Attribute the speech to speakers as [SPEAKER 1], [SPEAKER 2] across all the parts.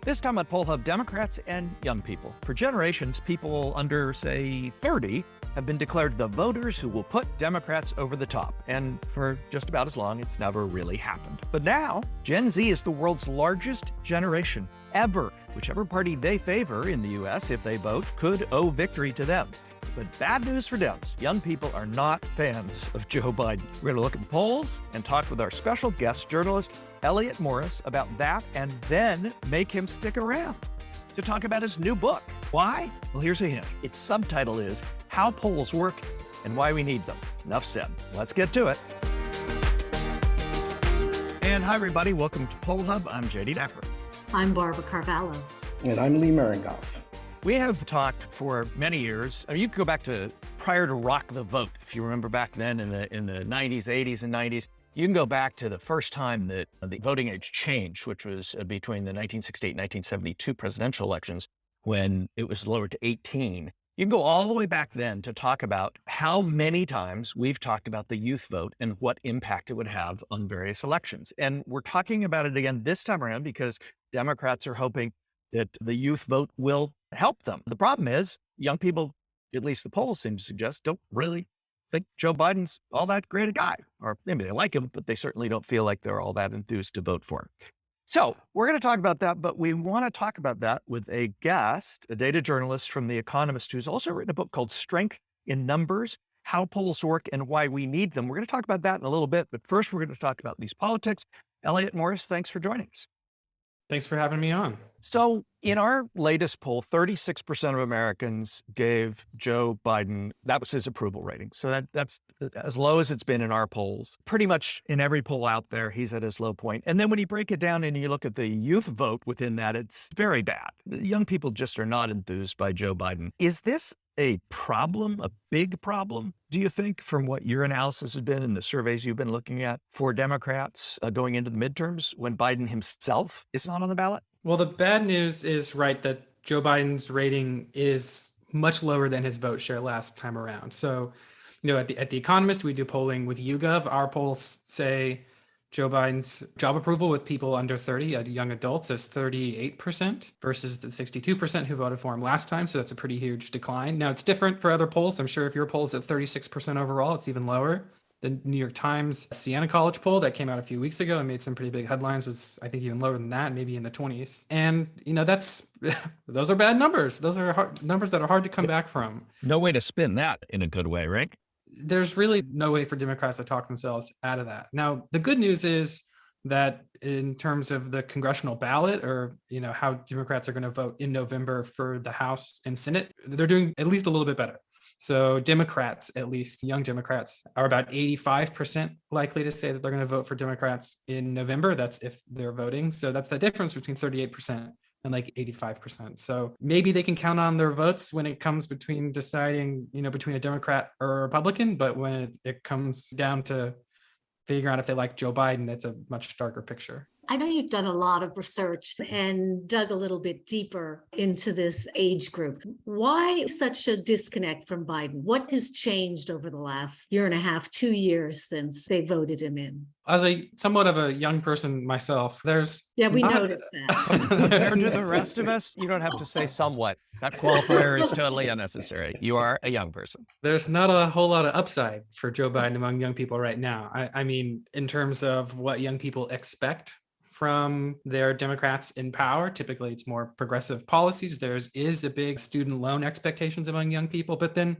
[SPEAKER 1] This time on Poll Hub, Democrats and young people. For generations, people under, say, 30 have been declared the voters who will put Democrats over the top. And for just about as long, it's never really happened. But now, Gen Z is the world's largest generation ever. Whichever party they favor in the U.S., if they vote, could owe victory to them. But bad news for Dems. Young people are not fans of Joe Biden. We're going to look at the polls and talk with our special guest journalist, Elliott Morris, about that, and then make him stick around to talk about his new book. Why? Well, here's a hint. Its subtitle is How Polls Work and Why We Need Them. Enough said. Let's get to it. And hi, everybody. Welcome to Poll Hub. I'm JD Dapper.
[SPEAKER 2] I'm Barbara Carvalho.
[SPEAKER 3] And I'm Lee Marengoff.
[SPEAKER 1] We have talked for many years. I mean, you could go back to prior to Rock the Vote, if you remember back then in the 90s, 80s, and 90s. You can go back to the first time that the voting age changed, which was between the 1968 and 1972 presidential elections, when it was lowered to 18. You can go all the way back then to talk about how many times we've talked about the youth vote and what impact it would have on various elections. And we're talking about it again this time around because Democrats are hoping that the youth vote will help them. The problem is young people, at least the polls seem to suggest, don't really think Joe Biden's all that great a guy. Or maybe they like him, but they certainly don't feel like they're all that enthused to vote for him. So we're going to talk about that, but we want to talk about that with a guest, a data journalist from The Economist, who's also written a book called Strength in Numbers, How Polls Work and Why We Need Them. We're going to talk about that in a little bit, but first we're going to talk about these politics. Elliott Morris, thanks for joining us.
[SPEAKER 4] Thanks for having me on.
[SPEAKER 1] So in our latest poll, 36% of Americans gave Joe Biden, that was his approval rating. So that's as low as it's been in our polls. Pretty much in every poll out there, he's at his low point. And then when you break it down and you look at the youth vote within that, it's very bad. Young people just are not enthused by Joe Biden. Is this a problem, a big problem, do you think, from what your analysis has been and the surveys you've been looking at for Democrats going into the midterms when Biden himself is not on the ballot?
[SPEAKER 4] Well, the bad news is that Joe Biden's rating is much lower than his vote share last time around. So, at the Economist, we do polling with YouGov. Our polls say Joe Biden's job approval with people under 30, young adults, is 38% versus the 62% who voted for him last time. So that's a pretty huge decline. Now, it's different for other polls. I'm sure if your poll is at 36% overall, it's even lower. The New York Times Siena College poll that came out a few weeks ago and made some pretty big headlines was, I think, even lower than that, maybe in the 20s. And, those are bad numbers. Those are numbers that are hard to come back from.
[SPEAKER 1] No way to spin that in a good way, right?
[SPEAKER 4] There's really no way for Democrats to talk themselves out of that. Now, the good news is that in terms of the congressional ballot or, how Democrats are going to vote in November for the House and Senate, they're doing at least a little bit better. So Democrats, at least young Democrats, are about 85% likely to say that they're going to vote for Democrats in November. That's if they're voting. So that's the difference between 38% and like 85%. So maybe they can count on their votes when it comes between deciding, between a Democrat or a Republican. But when it comes down to figuring out if they like Joe Biden, it's a much darker picture.
[SPEAKER 2] I know you've done a lot of research and dug a little bit deeper into this age group. Why such a disconnect from Biden? What has changed over the last year and a half, 2 years since they voted him in?
[SPEAKER 4] As a somewhat of a young person myself,
[SPEAKER 2] we noticed that.
[SPEAKER 1] Compared to the rest of us, you don't have to say somewhat. That qualifier is totally unnecessary. You are a young person.
[SPEAKER 4] There's not a whole lot of upside for Joe Biden among young people right now. I mean, in terms of what young people expect from their Democrats in power, typically it's more progressive policies. There is a big student loan expectations among young people, but then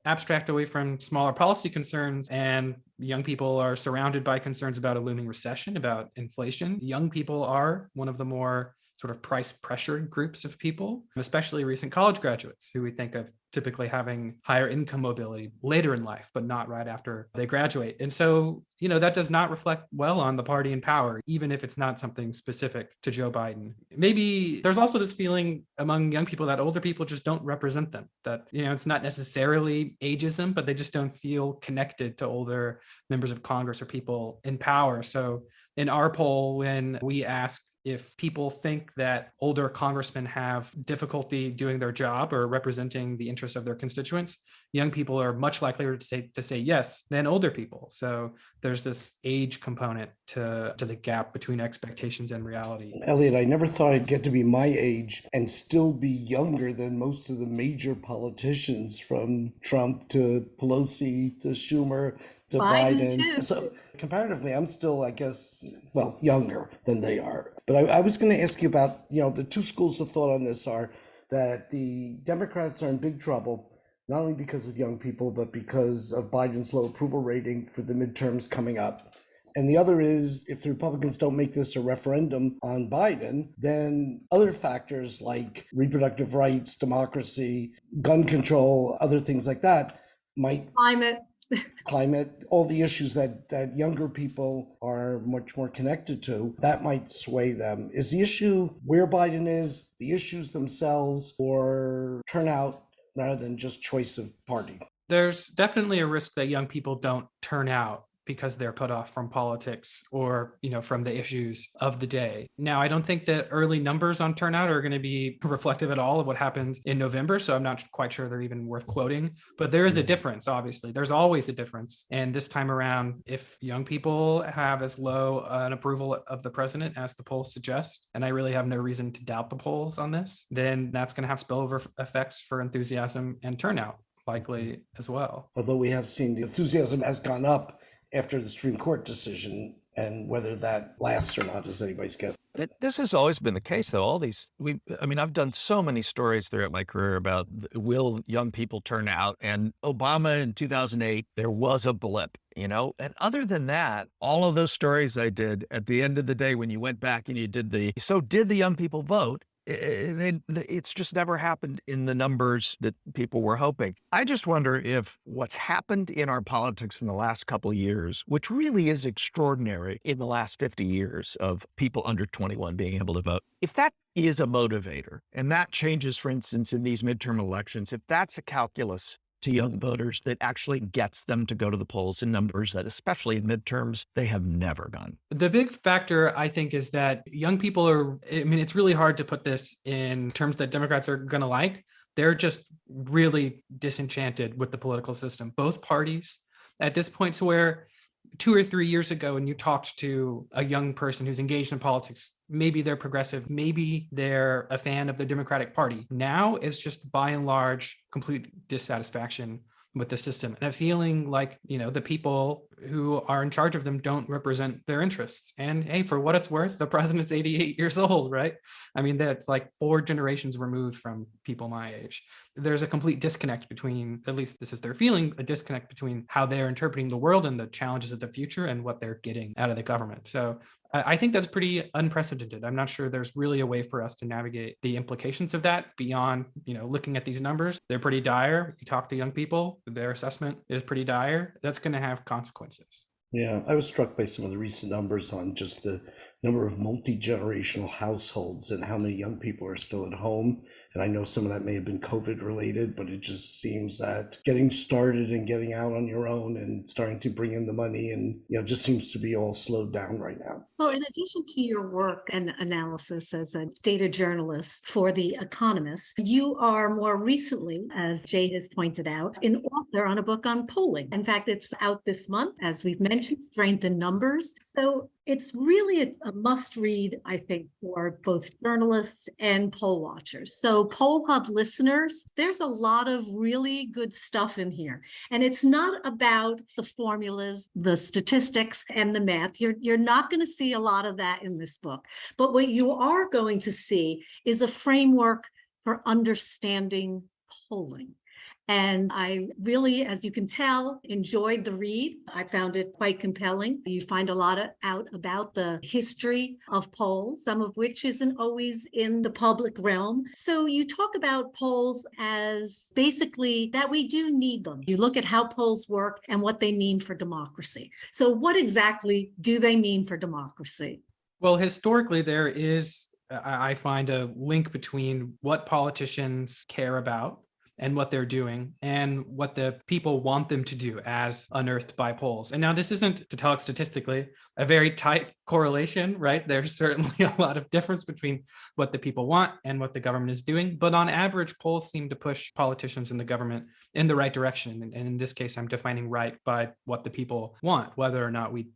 [SPEAKER 4] abstract away from smaller policy concerns, and young people are surrounded by concerns about a looming recession, about inflation. Young people are one of the more sort of price pressured groups of people, especially recent college graduates who we think of typically having higher income mobility later in life, but not right after they graduate. And so, that does not reflect well on the party in power, even if it's not something specific to Joe Biden. Maybe there's also this feeling among young people that older people just don't represent them, that, it's not necessarily ageism, but they just don't feel connected to older members of Congress or people in power. So in our poll, when we asked If people think that older congressmen have difficulty doing their job or representing the interests of their constituents, young people are much likelier to say yes than older people. So there's this age component to the gap between expectations and reality.
[SPEAKER 3] Elliott, I never thought I'd get to be my age and still be younger than most of the major politicians, from Trump to Pelosi to Schumer to
[SPEAKER 2] Biden,
[SPEAKER 3] Biden.
[SPEAKER 2] too.
[SPEAKER 3] So comparatively, I'm still, I guess, well, younger than they are. But I was going to ask you about, the two schools of thought on this are that the Democrats are in big trouble, not only because of young people, but because of Biden's low approval rating for the midterms coming up. And the other is, if the Republicans don't make this a referendum on Biden, then other factors like reproductive rights, democracy, gun control, other things like that might climate, all the issues that younger people are much more connected to, that might sway them. Is the issue where Biden is, the issues themselves, or turnout rather than just choice of party?
[SPEAKER 4] There's definitely a risk that young people don't turn out because they're put off from politics or, from the issues of the day. Now, I don't think that early numbers on turnout are going to be reflective at all of what happened in November. So I'm not quite sure they're even worth quoting, but there is a difference. Obviously, there's always a difference. And this time around, if young people have as low an approval of the president as the polls suggest, and I really have no reason to doubt the polls on this, then that's going to have spillover effects for enthusiasm and turnout, likely as well.
[SPEAKER 3] Although we have seen the enthusiasm has gone up after the Supreme Court decision, and whether that lasts or not is anybody's guess.
[SPEAKER 1] This has always been the case, though. I've done so many stories throughout my career about will young people turn out, and Obama in 2008, there was a blip, and other than that, all of those stories I did, at the end of the day, when you went back and you did the young people vote? It's just never happened in the numbers that people were hoping. I just wonder if what's happened in our politics in the last couple of years, which really is extraordinary in the last 50 years of people under 21 being able to vote, if that is a motivator, and that changes, for instance, in these midterm elections, if that's a calculus to young voters that actually gets them to go to the polls in numbers that, especially in midterms, they have never gone.
[SPEAKER 4] The big factor, I think, is that young people it's really hard to put this in terms that Democrats are going to like. They're just really disenchanted with the political system, both parties at this point, to where 2 or 3 years ago, when you talked to a young person who's engaged in politics, maybe they're progressive, maybe they're a fan of the Democratic Party. Now it's just by and large complete dissatisfaction with the system and a feeling like, the people who are in charge of them don't represent their interests. And hey, for what it's worth, the president's 88 years old, right? That's like 4 generations removed from people my age. There's a complete disconnect between, at least this is their feeling, a disconnect between how they're interpreting the world and the challenges of the future and what they're getting out of the government. So I think that's pretty unprecedented. I'm not sure there's really a way for us to navigate the implications of that beyond, looking at these numbers. They're pretty dire. You talk to young people, their assessment is pretty dire. That's going to have consequences.
[SPEAKER 3] Yeah, I was struck by some of the recent numbers on just the number of multi-generational households and how many young people are still at home. And I know some of that may have been COVID related, but it just seems that getting started and getting out on your own and starting to bring in the money and, just seems to be all slowed down right now.
[SPEAKER 2] Well, in addition to your work and analysis as a data journalist for The Economist, you are more recently, as Jay has pointed out, an author on a book on polling. In fact, it's out this month, as we've mentioned, Strength in Numbers. So it's really a must read, I think, for both journalists and poll watchers. So Poll Hub listeners, there's a lot of really good stuff in here. And it's not about the formulas, the statistics, and the math. You're not going to see a lot of that in this book. But what you are going to see is a framework for understanding polling. And I really, as you can tell, enjoyed the read. I found it quite compelling. You find a lot out about the history of polls, some of which isn't always in the public realm. So you talk about polls as basically that we do need them. You look at how polls work and what they mean for democracy. So what exactly do they mean for democracy?
[SPEAKER 4] Well, historically, there is, I find, a link between what politicians care about and what they're doing and what the people want them to do as unearthed by polls. And now this isn't, to tell it statistically, a very tight correlation, right? There's certainly a lot of difference between what the people want and what the government is doing. But on average, polls seem to push politicians and the government in the right direction. And in this case, I'm defining right by what the people want, whether or not we,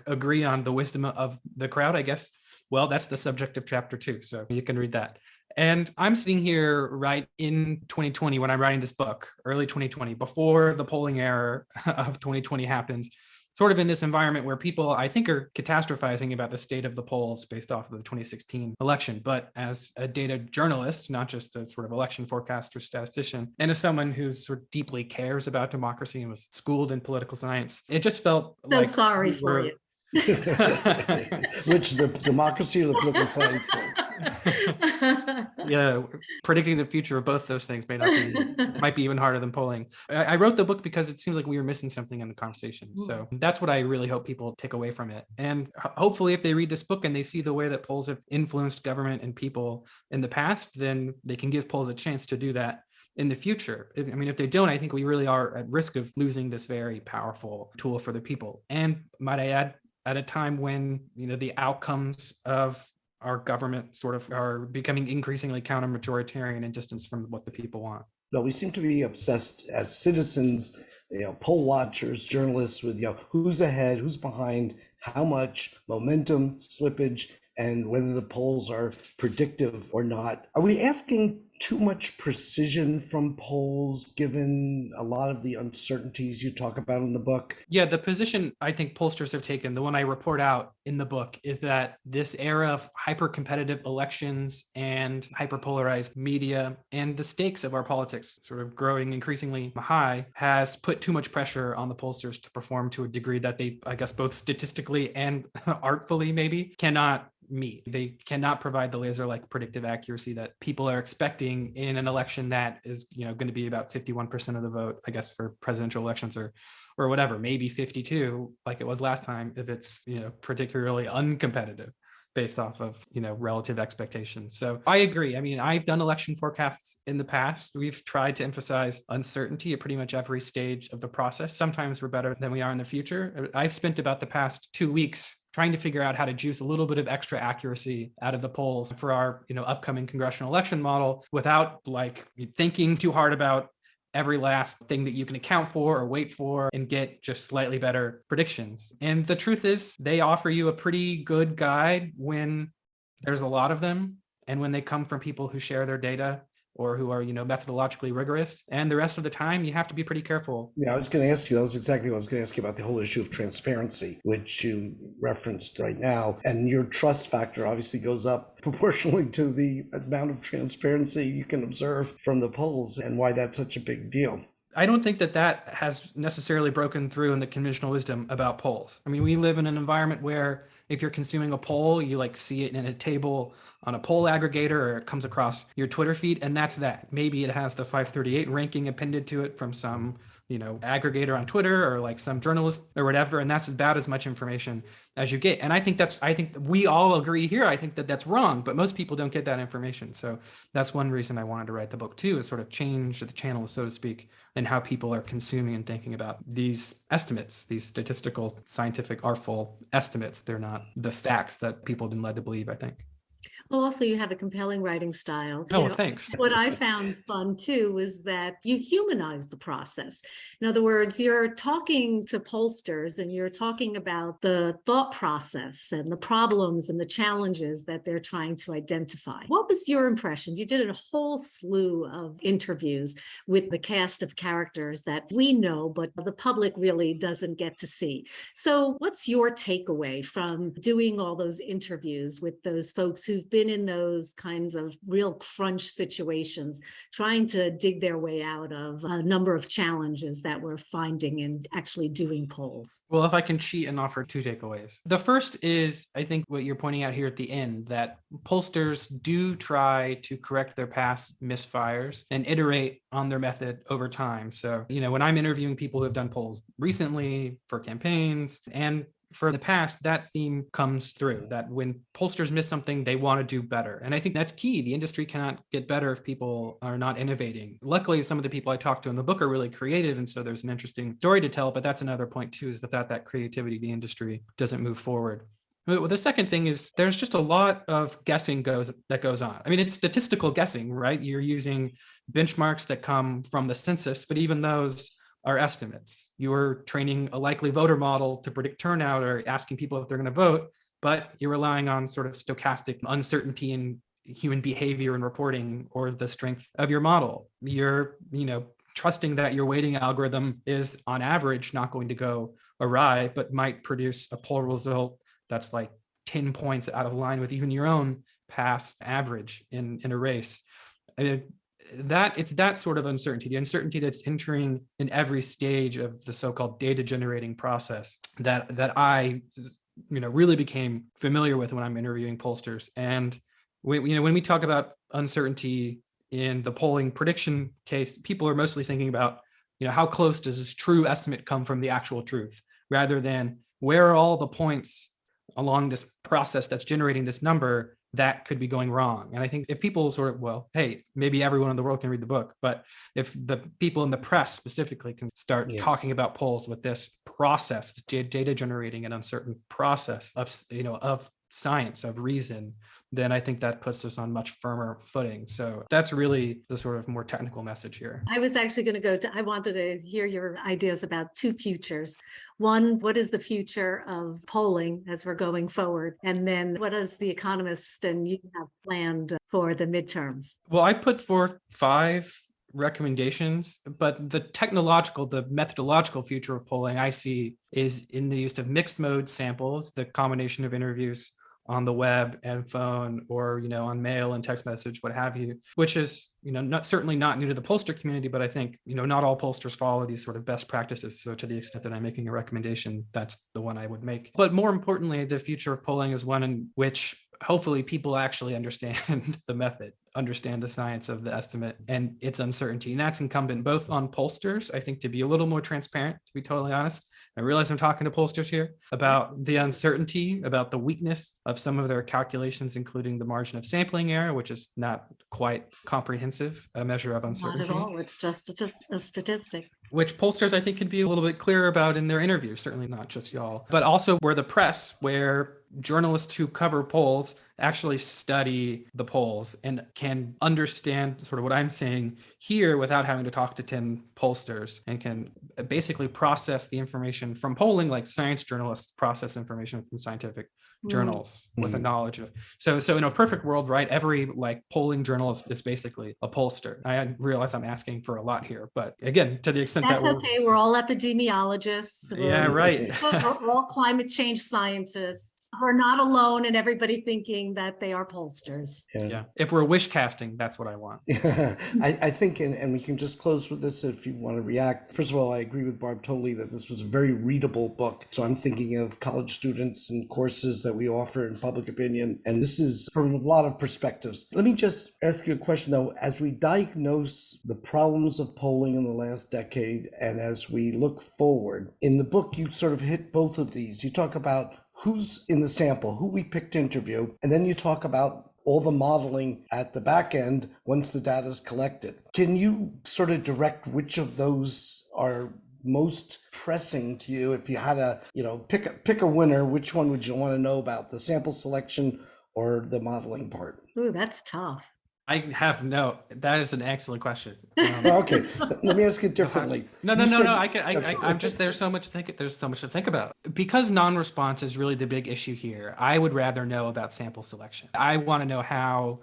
[SPEAKER 4] agree on the wisdom of the crowd, I guess. Well, that's the subject of chapter 2. So you can read that. And I'm sitting here right in 2020 when I'm writing this book, early 2020, before the polling era of 2020 happens, sort of in this environment where people, I think, are catastrophizing about the state of the polls based off of the 2016 election. But as a data journalist, not just a sort of election forecaster, statistician, and as someone who sort of deeply cares about democracy and was schooled in political science, it just felt
[SPEAKER 2] So
[SPEAKER 4] like
[SPEAKER 2] sorry for you.
[SPEAKER 3] Which, the democracy or the political science thing?
[SPEAKER 4] Yeah, predicting the future of both those things might be even harder than polling. I wrote the book because it seems like we were missing something in the conversation. So that's what I really hope people take away from it. And hopefully if they read this book and they see the way that polls have influenced government and people in the past, then they can give polls a chance to do that in the future. I mean, if they don't, I think we really are at risk of losing this very powerful tool for the people. And might I add, at a time when, the outcomes of our government sort of are becoming increasingly counter-majoritarian and distance from what the people want.
[SPEAKER 3] No, we seem to be obsessed as citizens, poll watchers, journalists with, who's ahead, who's behind, how much momentum, slippage, and whether the polls are predictive or not. Are we asking too much precision from polls, given a lot of the uncertainties you talk about in the book?
[SPEAKER 4] Yeah, the position I think pollsters have taken, the one I report out in the book, is that this era of hyper-competitive elections and hyper-polarized media and the stakes of our politics sort of growing increasingly high has put too much pressure on the pollsters to perform to a degree that they, I guess, both statistically and artfully maybe cannot meet. They cannot provide the laser-like predictive accuracy that people are expecting in an election that is, going to be about 51% of the vote, I guess, for presidential elections or whatever, maybe 52 like it was last time if it's, particularly uncompetitive based off of, relative expectations. So I agree. I mean, I've done election forecasts in the past. We've tried to emphasize uncertainty at pretty much every stage of the process. Sometimes we're better than we are in the future. I've spent about the past 2 weeks trying to figure out how to juice a little bit of extra accuracy out of the polls for our, upcoming congressional election model without thinking too hard about every last thing that you can account for or wait for and get just slightly better predictions. And the truth is, they offer you a pretty good guide when there's a lot of them and when they come from people who share their data or who are, methodologically rigorous. And the rest of the time, you have to be pretty careful.
[SPEAKER 3] Yeah, I was going to ask you, that was exactly what I was going to ask you about, the whole issue of transparency, which you referenced right now. And your trust factor obviously goes up proportionally to the amount of transparency you can observe from the polls and why that's such a big deal.
[SPEAKER 4] I don't think that has necessarily broken through in the conventional wisdom about polls. I mean, we live in an environment where if you're consuming a poll, you see it in a table on a poll aggregator or it comes across your Twitter feed, and that's that. Maybe it has the 538 ranking appended to it from some, aggregator on Twitter or some journalist or whatever, and that's about as much information as you get. And I think we all agree here. I think that's wrong, but most people don't get that information. So that's one reason I wanted to write the book too, is sort of change the channel, so to speak, and how people are consuming and thinking about these estimates, these statistical, scientific, artful estimates. They're not the facts that people have been led to believe, I think.
[SPEAKER 2] Well, also you have a compelling writing style.
[SPEAKER 4] Oh, thanks.
[SPEAKER 2] What I found fun too was that you humanize the process. In other words, you're talking to pollsters and you're talking about the thought process and the problems and the challenges that they're trying to identify. What was your impressions? You did a whole slew of interviews with the cast of characters that we know, but the public really doesn't get to see. So what's your takeaway from doing all those interviews with those folks who've been in those kinds of real crunch situations, trying to dig their way out of a number of challenges that we're finding in actually doing polls?
[SPEAKER 4] Well, if I can cheat and offer 2 takeaways. The first is, I think what you're pointing out here at the end, that pollsters do try to correct their past misfires and iterate on their method over time. So, when I'm interviewing people who have done polls recently for campaigns and for the past, that theme comes through, that when pollsters miss something, they want to do better. And I think that's key. The industry cannot get better if people are not innovating. Luckily, some of the people I talked to in the book are really creative. And so there's an interesting story to tell, but that's another point too, is without that creativity, the industry doesn't move forward. The second thing is there's just a lot of guessing that goes on. I mean, it's statistical guessing, right? You're using benchmarks that come from the census, but even those are estimates. You are training a likely voter model to predict turnout or asking people if they're going to vote, but you're relying on sort of stochastic uncertainty in human behavior and reporting or the strength of your model. You're, trusting that your weighting algorithm is on average not going to go awry, but might produce a poll result that's like 10 points out of line with even your own past average in a race. I mean, it's that sort of uncertainty, the uncertainty that's entering in every stage of the so-called data generating process that I really became familiar with when I'm interviewing pollsters. And when we talk about uncertainty in the polling prediction case, people are mostly thinking about how close does this true estimate come from the actual truth, rather than where are all the points along this process that's generating this number that could be going wrong. And I think if people hey, maybe everyone in the world can read the book, but if the people in the press specifically can start talking about polls with this process, data generating an uncertain process of science, of reason, then I think that puts us on much firmer footing. So that's really the sort of more technical message here.
[SPEAKER 2] I was actually going to I wanted to hear your ideas about two futures. One, what is the future of polling as we're going forward? And then what does the Economist and you have planned for the midterms?
[SPEAKER 4] Well, I put forth 5 recommendations, but the methodological future of polling I see is in the use of mixed mode samples, the combination of interviews on the web and phone, or on mail and text message, what have you, which is certainly not new to the pollster community, but I think not all pollsters follow these sort of best practices. So to the extent that I'm making a recommendation, that's the one I would make. But more importantly, the future of polling is one in which hopefully people actually understand the method, understand the science of the estimate and its uncertainty. And that's incumbent both on pollsters, I think, to be a little more transparent, to be totally honest. I realize I'm talking to pollsters here about the uncertainty, about the weakness of some of their calculations, including the margin of sampling error, which is not quite comprehensive, a measure of uncertainty.
[SPEAKER 2] Not at all. It's just a statistic.
[SPEAKER 4] Which pollsters I think could be a little bit clearer about in their interviews, certainly not just y'all, but also where the press, where journalists who cover polls actually study the polls and can understand sort of what I'm saying here without having to talk to 10 pollsters, and can basically process the information from polling like science journalists process information from scientific journals with a knowledge of. So in a perfect world, right, every polling journalist is basically a pollster. I realize I'm asking for a lot here, but again, to the extent
[SPEAKER 2] That's okay. We're all epidemiologists.
[SPEAKER 4] Right.
[SPEAKER 2] We're all climate change scientists. We're not alone in everybody thinking that they are pollsters.
[SPEAKER 4] Yeah. If we're wish casting, that's what I want.
[SPEAKER 3] I think, and we can just close with this if you want to react. First of all, I agree with Barb totally that this was a very readable book. So I'm thinking of college students and courses that we offer in public opinion. And this is from a lot of perspectives. Let me just ask you a question, though. As we diagnose the problems of polling in the last decade, and as we look forward, in the book, you sort of hit both of these. You talk about who's in the sample, who we picked to interview, and then you talk about all the modeling at the back end once the data is collected. Can you sort of direct which of those are most pressing to you? If you had to, pick a winner, which one would you want to know about, the sample selection or the modeling part?
[SPEAKER 2] Ooh, that's tough.
[SPEAKER 4] That is an excellent question.
[SPEAKER 3] Okay, let me ask it differently.
[SPEAKER 4] No. I'm just, there's so much to think about. Because non-response is really the big issue here. I would rather know about sample selection. I want to know how,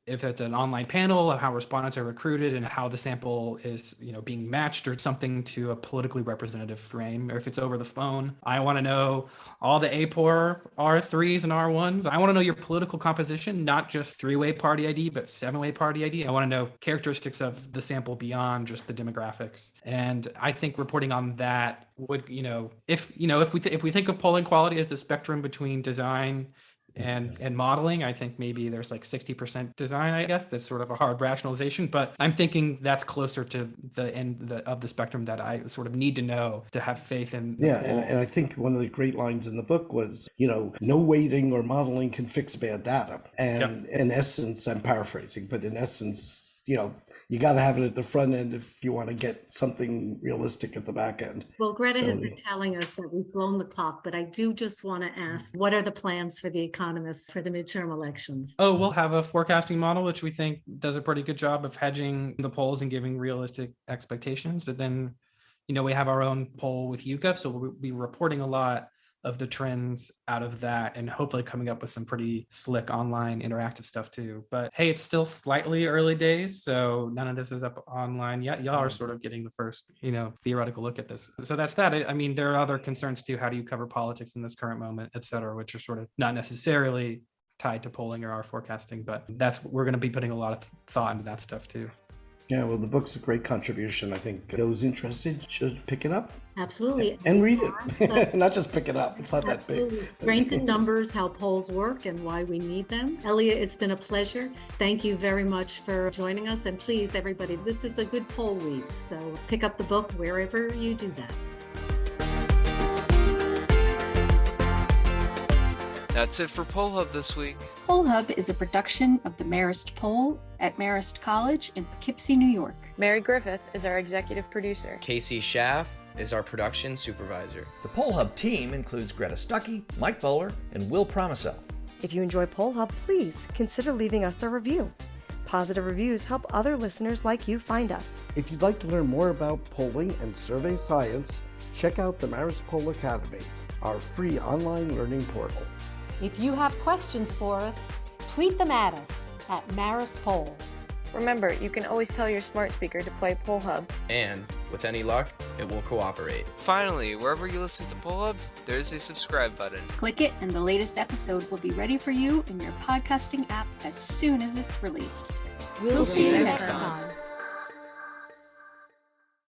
[SPEAKER 4] if it's an online panel, of how respondents are recruited and how the sample is, being matched or something to a politically representative frame, or if it's over the phone. I want to know all the APOR R3s and R1s. I want to know your political composition, not just 3-way party ID, but 7-way party ID. I want to know characteristics of the sample beyond just the demographics. And I think reporting on that would, if we think of polling quality as the spectrum between design and modeling. I think maybe there's like 60% design, I guess. That's sort of a hard rationalization, but I'm thinking that's closer to the end of the spectrum that I sort of need to know to have faith in.
[SPEAKER 3] Yeah, and I think one of the great lines in the book was, no weighting or modeling can fix bad data. And in essence, I'm paraphrasing, but in essence, you got to have it at the front end if you want to get something realistic at the back end.
[SPEAKER 2] Well, Greta has been telling us that we've blown the clock, but I do just want to ask, what are the plans for the Economist for the midterm elections?
[SPEAKER 4] Oh, we'll have a forecasting model, which we think does a pretty good job of hedging the polls and giving realistic expectations. But then, we have our own poll with YouGov, so we'll be reporting a lot of the trends out of that and hopefully coming up with some pretty slick online interactive stuff too. But hey, it's still slightly early days, so none of this is up online yet. Y'all are sort of getting the first, theoretical look at this. So that's that. I mean, there are other concerns too. How do you cover politics in this current moment, et cetera, which are sort of not necessarily tied to polling or our forecasting, but we're going to be putting a lot of thought into that stuff too.
[SPEAKER 3] Yeah, well, the book's a great contribution. I think those interested should pick it up.
[SPEAKER 2] Absolutely.
[SPEAKER 3] And read it. Not just pick it up. It's not that big.
[SPEAKER 2] Strength in numbers, how polls work and why we need them. Elliott, it's been a pleasure. Thank you very much for joining us. And please, everybody, this is a good poll week. So pick up the book wherever you do that.
[SPEAKER 5] That's it for Poll Hub this week.
[SPEAKER 6] Poll Hub is a production of the Marist Poll at Marist College in Poughkeepsie, New York.
[SPEAKER 7] Mary Griffith is our executive producer.
[SPEAKER 5] Casey Schaff is our production supervisor.
[SPEAKER 8] The Poll Hub team includes Greta Stuckey, Mike Bowler, and Will Promisel.
[SPEAKER 9] If you enjoy Poll Hub, please consider leaving us a review. Positive reviews help other listeners like you find us.
[SPEAKER 3] If you'd like to learn more about polling and survey science, check out the Marist Poll Academy, our free online learning portal.
[SPEAKER 10] If you have questions for us, tweet them at us at Marist Poll.
[SPEAKER 7] Remember, you can always tell your smart speaker to play Poll Hub.
[SPEAKER 5] And, with any luck, it will cooperate. Finally, wherever you listen to Poll Hub, there is a subscribe button.
[SPEAKER 6] Click it and the latest episode will be ready for you in your podcasting app as soon as it's released.
[SPEAKER 10] We'll see you next time.